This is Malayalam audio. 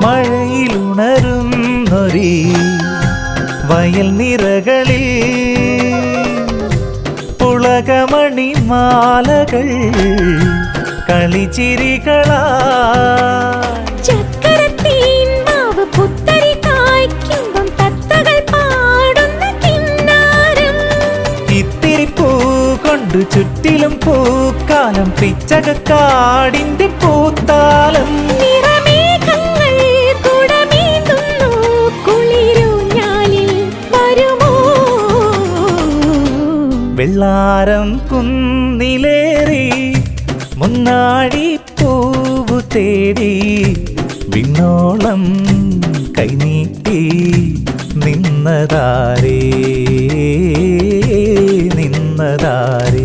മഴയിലുണരുന്നൊരീ വയൽ നിറകളിൽ പുളകമണിമാലകൾ കളിച്ചിരികളാ ചുറ്റിലും പൂക്കാലം പിച്ചകക്കാടിന്റെ പൂത്താലം വെള്ളാരം കുന്നിലേറി മുന്നാടി പൂവു തേടി വിണ്ണോളം കൈനീട്ടി നിന്നതാരേ നിന്നതാരേ